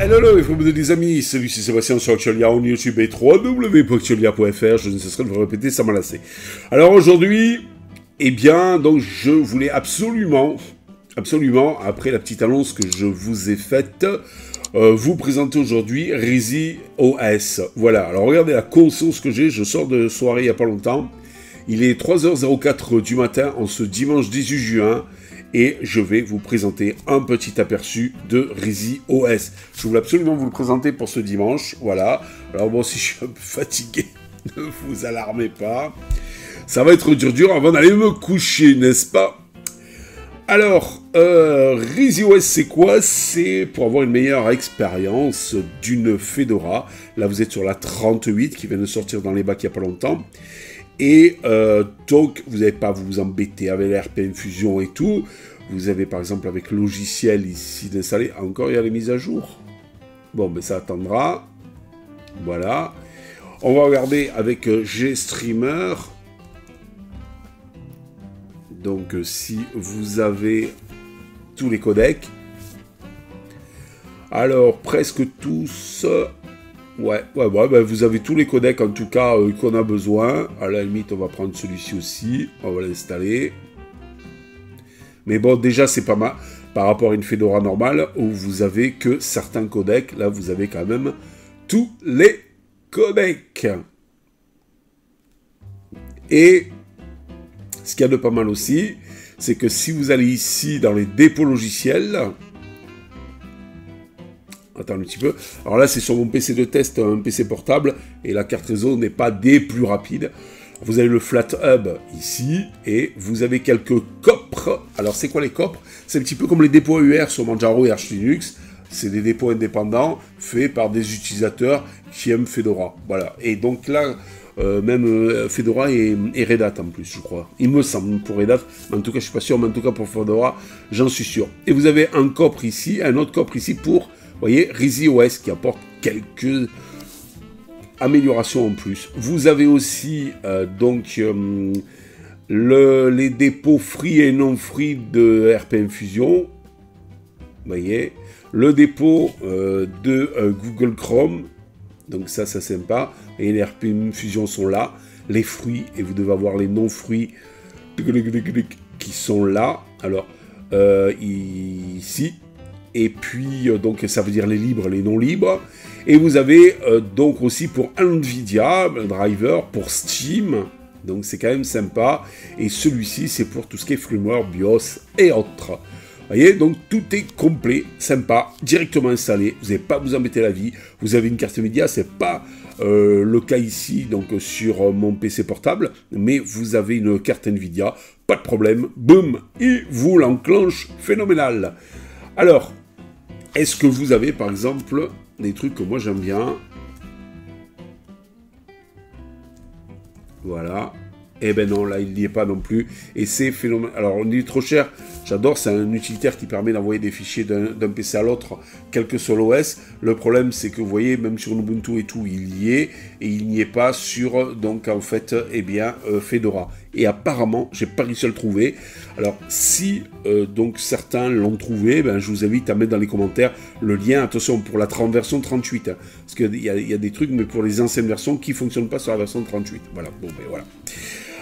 Hello, il faut me des amis, salut, c'est Sébastien sur Actualia, on YouTube et www.actualia.fr, je ne cesserai de vous répéter, ça m'a lassé. Alors aujourd'hui, eh bien, donc je voulais absolument, après la petite annonce que je vous ai faite, vous présenter aujourd'hui Rizzi OS. Voilà, alors regardez la conscience que j'ai, je sors de soirée il n'y a pas longtemps, il est 3h04 du matin en ce dimanche 18 juin, et je vais vous présenter un petit aperçu de Rizzi OS. Je voulais absolument vous le présenter pour ce dimanche, voilà. Alors bon, si je suis un peu fatigué, ne vous alarmez pas. Ça va être dur avant d'aller me coucher, n'est-ce pas? Alors, Rizzi OS, c'est quoi? C'est pour avoir une meilleure expérience d'une Fedora. Là, vous êtes sur la 38 qui vient de sortir dans les bacs il n'y a pas longtemps. Et donc, vous n'allez pas vous embêter avec l'RPM Fusion et tout. Vous avez par exemple avec le logiciel ici d'installer. Encore, il y a les mises à jour. Bon, mais ça attendra. Voilà. On va regarder avec GStreamer. Donc, si vous avez tous les codecs. Alors, presque tous... Ouais, ben vous avez tous les codecs en tout cas qu'on a besoin. À la limite, on va prendre celui-ci aussi. On va l'installer. Mais bon, déjà, c'est pas mal par rapport à une Fedora normale où vous avez que certains codecs. Là, vous avez quand même tous les codecs. Et ce qu'il y a de pas mal aussi, c'est que si vous allez ici dans les dépôts logiciels... Attends un petit peu. Alors là, c'est sur mon PC de test, un PC portable, et la carte réseau n'est pas des plus rapides. Vous avez le Flat Hub ici, et vous avez quelques COPR. Alors, c'est quoi les COPR? C'est un petit peu comme les dépôts UR sur Manjaro et Arch Linux. C'est des dépôts indépendants, faits par des utilisateurs qui aiment Fedora. Voilà. Et donc là, même Fedora et Red Hat en plus, je crois. Il me semble pour Red Hat, mais en tout cas, je suis pas sûr, mais en tout cas pour Fedora, j'en suis sûr. Et vous avez un COPR ici, un autre COPR ici pour... Vous voyez, Rizzi OS qui apporte quelques améliorations en plus. Vous avez aussi les dépôts free et non free de RPM Fusion. Vous voyez, le dépôt de Google Chrome. Donc ça c'est sympa. Et les RPM Fusion sont là. Les fruits, et vous devez avoir les non fruits qui sont là. Alors, ici. Et puis, donc, ça veut dire les libres, les non libres. Et vous avez donc aussi pour NVIDIA, un driver, pour Steam. Donc, c'est quand même sympa. Et celui-ci, c'est pour tout ce qui est firmware, BIOS et autres. Vous voyez, donc tout est complet, sympa, directement installé. Vous n'avez pas à vous embêter la vie. Vous avez une carte Nvidia, c'est pas le cas ici, donc sur mon PC portable. Mais vous avez une carte Nvidia, pas de problème. Boum, et vous l'enclenche phénoménal. Alors, est-ce que vous avez, par exemple, des trucs que moi j'aime bien? Voilà. Eh ben non, là, il n'y est pas non plus. Et c'est phénoménal. Alors, on dit trop cher. J'adore, c'est un utilitaire qui permet d'envoyer des fichiers d'un PC à l'autre, quel que soit l'OS. Le problème, c'est que vous voyez, même sur Ubuntu et tout, il y est. Et il n'y est pas sur, donc, en fait, eh bien, Fedora. Et apparemment, j'ai pas réussi à le trouver. Alors, si, donc, certains l'ont trouvé, ben, je vous invite à mettre dans les commentaires le lien. Attention, pour la version 38. Hein, parce qu'il y a des trucs, mais pour les anciennes versions, qui ne fonctionnent pas sur la version 38. Voilà, bon, ben voilà.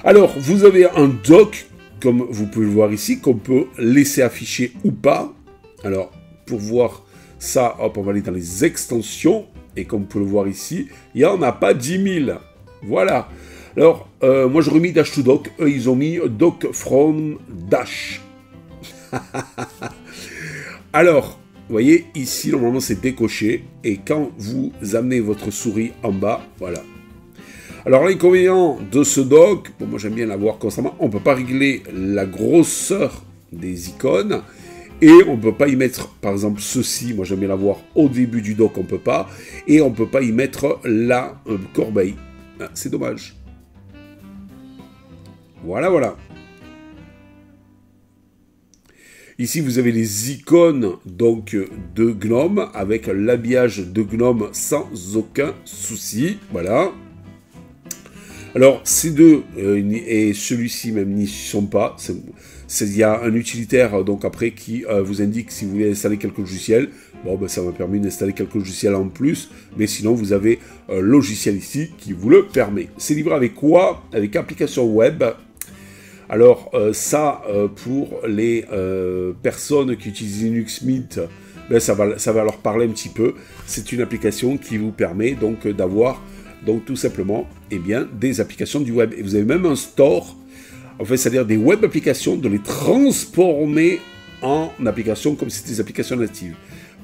Alors, vous avez un dock, comme vous pouvez le voir ici, qu'on peut laisser afficher ou pas. Alors, pour voir ça, hop, on va aller dans les extensions. Et comme vous pouvez le voir ici, il n'y en a pas 10 000. Voilà. Alors, moi, j'aurais mis Dash to Dock. Eux, ils ont mis Dock from Dash. Alors, vous voyez, ici, normalement, c'est décoché. Et quand vous amenez votre souris en bas, voilà. Alors, l'inconvénient de ce dock, bon, moi j'aime bien l'avoir constamment, on ne peut pas régler la grosseur des icônes et on ne peut pas y mettre, par exemple, ceci, moi j'aime bien l'avoir au début du dock, on ne peut pas, et on ne peut pas y mettre la corbeille. Ah, c'est dommage. Voilà, voilà. Ici, vous avez les icônes donc de GNOME avec l'habillage de GNOME sans aucun souci. Voilà. Alors, ces deux et celui-ci même n'y sont pas. Il y a un utilitaire donc après qui vous indique si vous voulez installer quelques logiciels. Bon, ben, ça m'a permis d'installer quelques logiciels en plus, mais sinon vous avez un logiciel ici qui vous le permet. C'est livré avec quoi? Avec application web. Alors pour les personnes qui utilisent Linux Mint, ben, ça va leur parler un petit peu. C'est une application qui vous permet donc d'avoir donc tout simplement des applications du web. Et vous avez même un store, en fait, c'est-à-dire des web applications, de les transformer en applications comme si c'était des applications natives.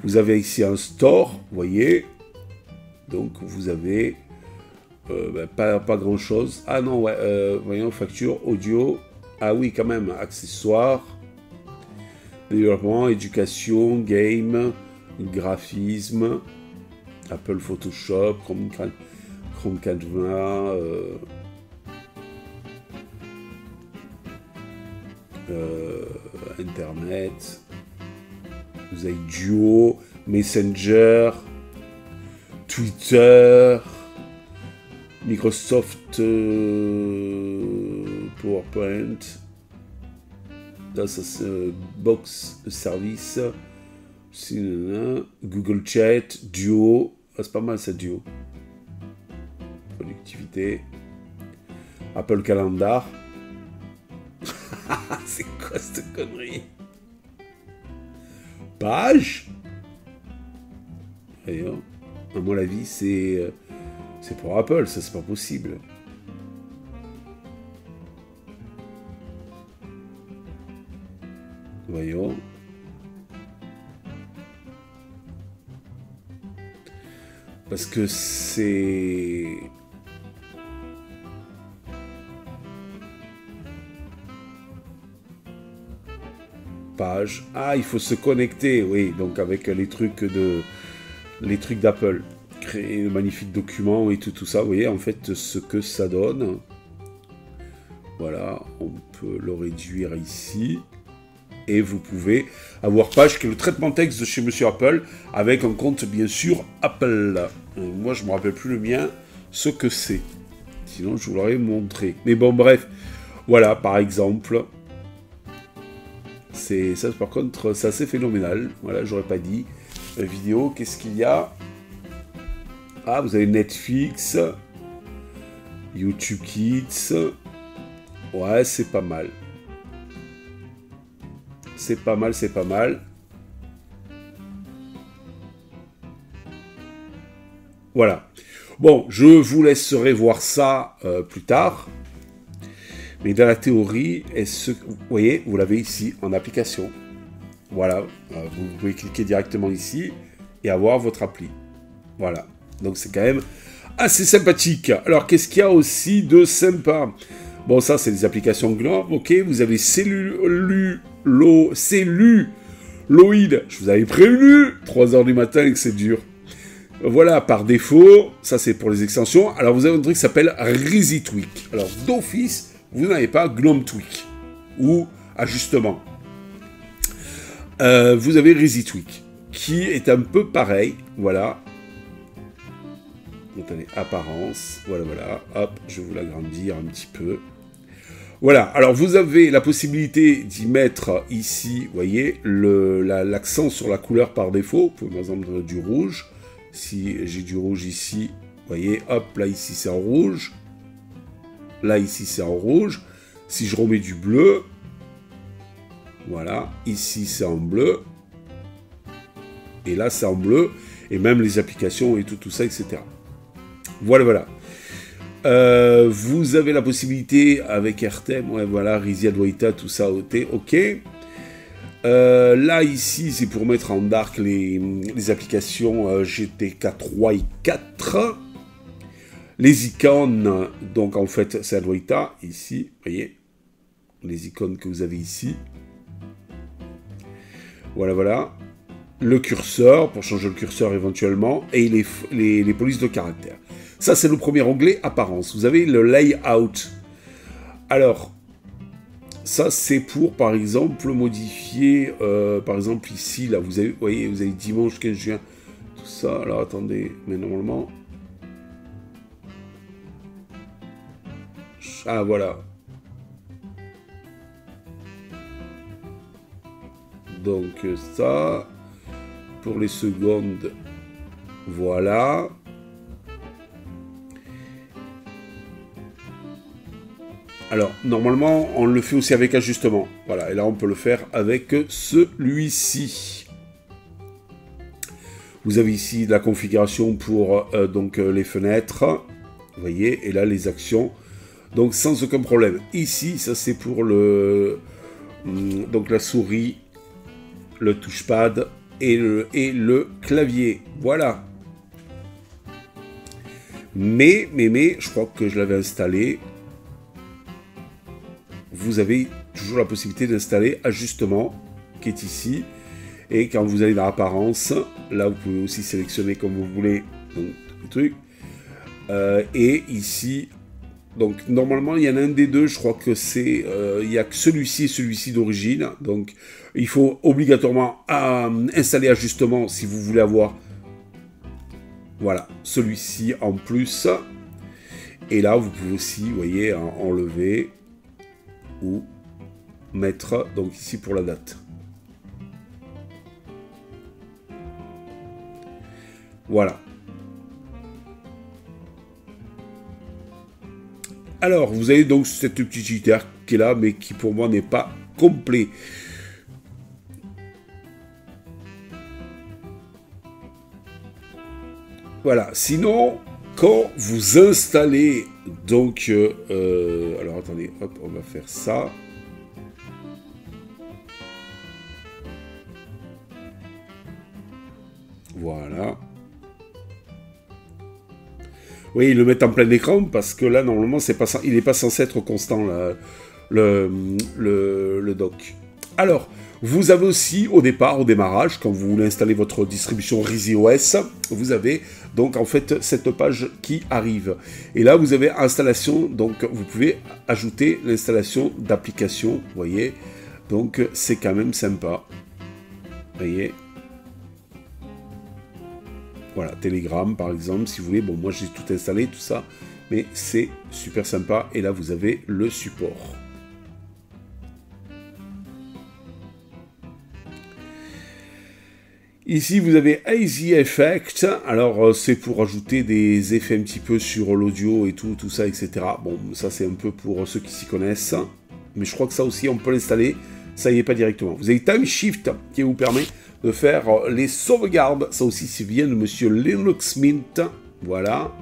Vous avez ici un store, vous voyez. Donc vous avez pas grand-chose. Ah non, ouais, voyons, facture, audio. Ah oui, quand même, accessoires, développement, éducation, game, graphisme, Apple Photoshop, Chrome Canva, Internet, vous avez Duo, Messenger, Twitter, Microsoft PowerPoint, là ça c'est Box Service, Google Chat, Duo, ah, c'est pas mal ça Duo, productivité, Apple Calendar, c'est quoi cette connerie? Page, d'ailleurs, à mon avis c'est pour Apple, ça c'est pas possible. Voyons. Parce que c'est... Page. Ah, il faut se connecter, oui, donc avec les trucs d'Apple. Créer de magnifiques documents et tout ça, vous voyez en fait ce que ça donne. Voilà, on peut le réduire ici. Et vous pouvez avoir Page, qui est le traitement texte de chez Monsieur Apple, avec un compte bien sûr Apple. Moi je me rappelle plus le mien, ce que c'est. Sinon je vous l'aurais montré. Mais bon bref, voilà par exemple. C'est ça par contre, c'est assez phénoménal. Voilà, j'aurais pas dit. Vidéo, qu'est-ce qu'il y a? Ah, vous avez Netflix, YouTube Kids. Ouais, c'est pas mal. C'est pas mal, c'est pas mal. Voilà. Bon, je vous laisserai voir ça plus tard. Mais dans la théorie, vous voyez, vous l'avez ici en application. Voilà. Vous pouvez cliquer directement ici et avoir votre appli. Voilà. Donc c'est quand même assez sympathique. Alors qu'est-ce qu'il y a aussi de sympa? Bon, ça c'est des applications GNOME, ok. Vous avez Celluloid. Je vous avais prévenu, 3h du matin et que c'est dur. Voilà, par défaut, ça c'est pour les extensions. Alors vous avez un truc qui s'appelle ReasyTweak. Alors d'office, vous n'avez pas GNOME Tweak ou ajustement. Vous avez ReasyTweak qui est un peu pareil, voilà. Attendez, apparence, voilà, hop, je vais vous l'agrandir un petit peu. Voilà, alors vous avez la possibilité d'y mettre ici, vous voyez, l'accent sur la couleur par défaut. Vous pouvez par exemple du rouge. Si j'ai du rouge ici, vous voyez, hop, là ici c'est en rouge. Là ici c'est en rouge. Si je remets du bleu, voilà, ici c'est en bleu. Et là c'est en bleu. Et même les applications et tout ça, etc. Voilà. Vous avez la possibilité avec RTM, ouais, voilà, Rizia Dwaita, tout ça, ok. Là, ici, c'est pour mettre en dark les applications GTK 3 et 4. Les icônes, donc en fait, c'est Dwaita, ici, vous voyez, les icônes que vous avez ici. Voilà. Le curseur, pour changer le curseur éventuellement, et les polices de caractère. Ça, c'est le premier onglet, apparence. Vous avez le layout. Alors, ça, c'est pour, par exemple, modifier, par exemple, ici, là, vous voyez, vous avez dimanche 15 juin, tout ça. Alors, attendez, mais normalement... marche. Ah, voilà. Donc ça, pour les secondes, voilà. Alors, normalement, on le fait aussi avec ajustement. Voilà, et là, on peut le faire avec celui-ci. Vous avez ici la configuration pour donc les fenêtres. Vous voyez, et là, les actions. Donc, sans aucun problème. Ici, ça, c'est pour le... donc, la souris, le touchpad et le clavier. Voilà. Mais, je crois que je l'avais installé. Vous avez toujours la possibilité d'installer ajustement, qui est ici. Et quand vous allez dans apparence, là, vous pouvez aussi sélectionner comme vous voulez. Donc, le truc. Et ici, donc, normalement, il y en a un des deux. Je crois que c'est... il n'y a que celui-ci et celui-ci d'origine. Donc, il faut obligatoirement installer ajustement si vous voulez avoir... Voilà, celui-ci en plus. Et là, vous pouvez aussi, vous voyez, enlever ou mettre, donc ici pour la date. Voilà. Alors, vous avez donc cette petite utilitaire qui est là, mais qui pour moi n'est pas complet. Voilà. Sinon, quand vous installez donc... alors, attendez, hop, on va faire ça. Voilà. Oui, ils le mettent en plein écran parce que là, normalement, il n'est pas censé être constant, là, le dock. Alors, vous avez aussi, au démarrage, quand vous voulez installer votre distribution ReezyOS, vous avez donc en fait cette page qui arrive. Et là, vous avez installation, donc vous pouvez ajouter l'installation d'applications, vous voyez. Donc, c'est quand même sympa. Vous voyez. Voilà, Telegram par exemple, si vous voulez. Bon, moi j'ai tout installé, tout ça, mais c'est super sympa. Et là, vous avez le support. Ici, vous avez Easy Effect. Alors, c'est pour ajouter des effets un petit peu sur l'audio et tout ça, etc. Bon, ça c'est un peu pour ceux qui s'y connaissent. Mais je crois que ça aussi, on peut l'installer. Ça y est, pas directement. Vous avez Time Shift qui vous permet de faire les sauvegardes. Ça aussi, c'est bien de Monsieur Linux Mint. Voilà.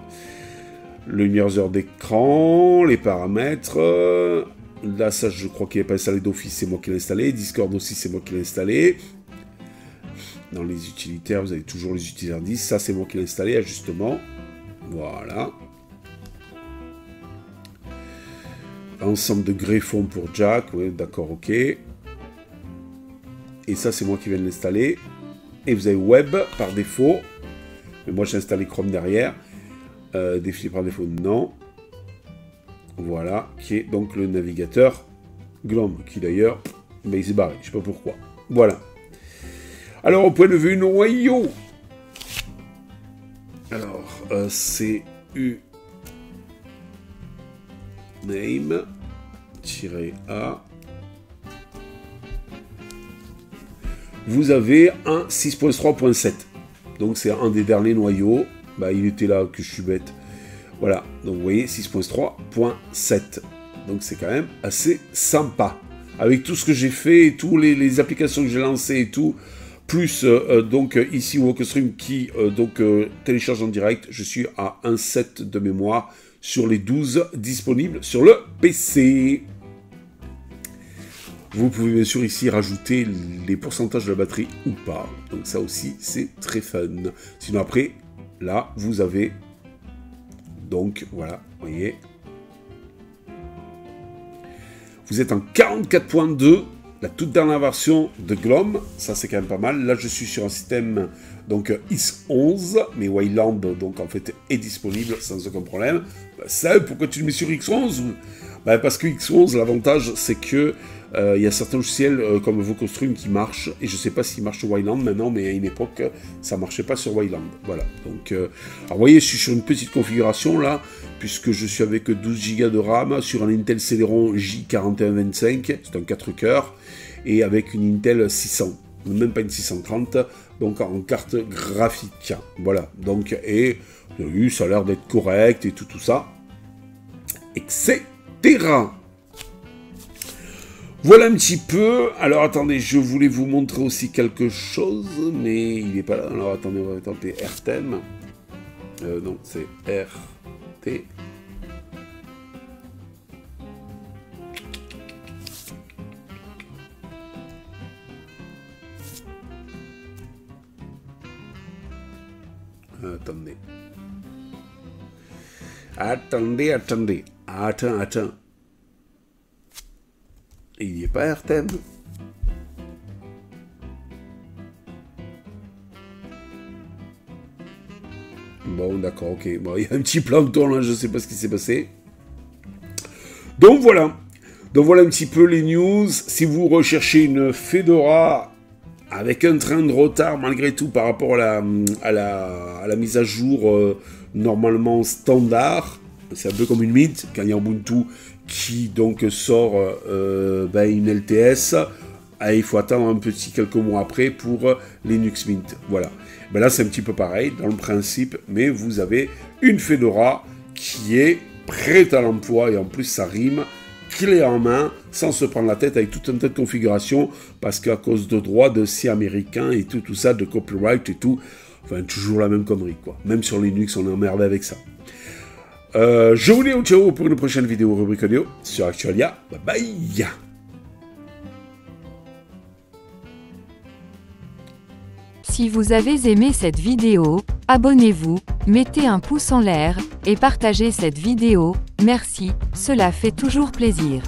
Le numériseur d'écran, les paramètres. Là, ça, je crois qu'il n'est pas installé d'office, c'est moi qui l'ai installé. Discord aussi, c'est moi qui l'ai installé. Dans les utilitaires, vous avez toujours les utilitaires 10. Ça, c'est moi qui l'ai installé, ajustement. Voilà. Ensemble de greffons pour Jack. Oui, d'accord, ok. Et ça, c'est moi qui viens de l'installer. Et vous avez Web par défaut. Mais moi, j'ai installé Chrome derrière. Défini par défaut, non. Voilà, qui est donc le navigateur Glom, qui d'ailleurs, il s'est barré, je sais pas pourquoi. Voilà. Alors, au point de vue noyau. Alors, c'est name-a. Vous avez un 6.3.7. Donc, c'est un des derniers noyaux. Bah, il était là, que je suis bête. Voilà, donc vous voyez, 6.3.7. Donc, c'est quand même assez sympa. Avec tout ce que j'ai fait, et toutes les applications que j'ai lancées et tout, plus donc ici Walkstream qui télécharge en direct, je suis à 1,7 de mémoire sur les 12 disponibles sur le PC. Vous pouvez bien sûr ici rajouter les pourcentages de la batterie ou pas. Donc ça aussi, c'est très fun. Sinon après, là, vous avez... Donc, voilà, vous voyez. Vous êtes en 44.2, la toute dernière version de Glom. Ça, c'est quand même pas mal. Là, je suis sur un système donc X11, mais Wayland, donc en fait, est disponible sans aucun problème. Bah, ça, pourquoi tu le mets sur X11 ? Bah, parce que X11, l'avantage, c'est que il y a certains logiciels comme Vocostream qui marchent, et je ne sais pas s'ils marchent sur Wayland maintenant, mais à une époque, ça ne marchait pas sur Wayland. Voilà. Donc, alors, vous voyez, je suis sur une petite configuration là, puisque je suis avec 12 Go de RAM sur un Intel Celeron J4125, c'est un 4 cœurs, et avec une Intel 600, même pas une 630, donc en carte graphique. Voilà, donc, et ça a l'air d'être correct et tout ça, etc. Voilà un petit peu. Alors attendez, je voulais vous montrer aussi quelque chose, mais il n'est pas là. Alors attendez, on va tenter RTM. Non, c'est RT. Attendez. Attends. Il n'y est pas RTM. Bon, d'accord, ok. Bon, il y a un petit plancton là, je ne sais pas ce qui s'est passé. Donc voilà un petit peu les news. Si vous recherchez une Fedora avec un train de retard malgré tout par rapport à la mise à jour normalement standard, c'est un peu comme une Mint, quand il y a Ubuntu qui donc sort une LTS, il faut attendre un petit quelques mois après pour Linux Mint. Voilà. Là c'est un petit peu pareil dans le principe, mais vous avez une Fedora qui est prête à l'emploi et en plus ça rime, clé en main, sans se prendre la tête avec tout un tas de configurations, parce qu'à cause de droits de si américains et tout ça, de copyright et tout, enfin toujours la même connerie quoi. Même sur Linux on est emmerdé avec ça. Je vous dis ciao pour une prochaine vidéo rubrique audio sur Actualia. Bye bye. Si vous avez aimé cette vidéo, abonnez-vous, mettez un pouce en l'air et partagez cette vidéo. Merci, cela fait toujours plaisir.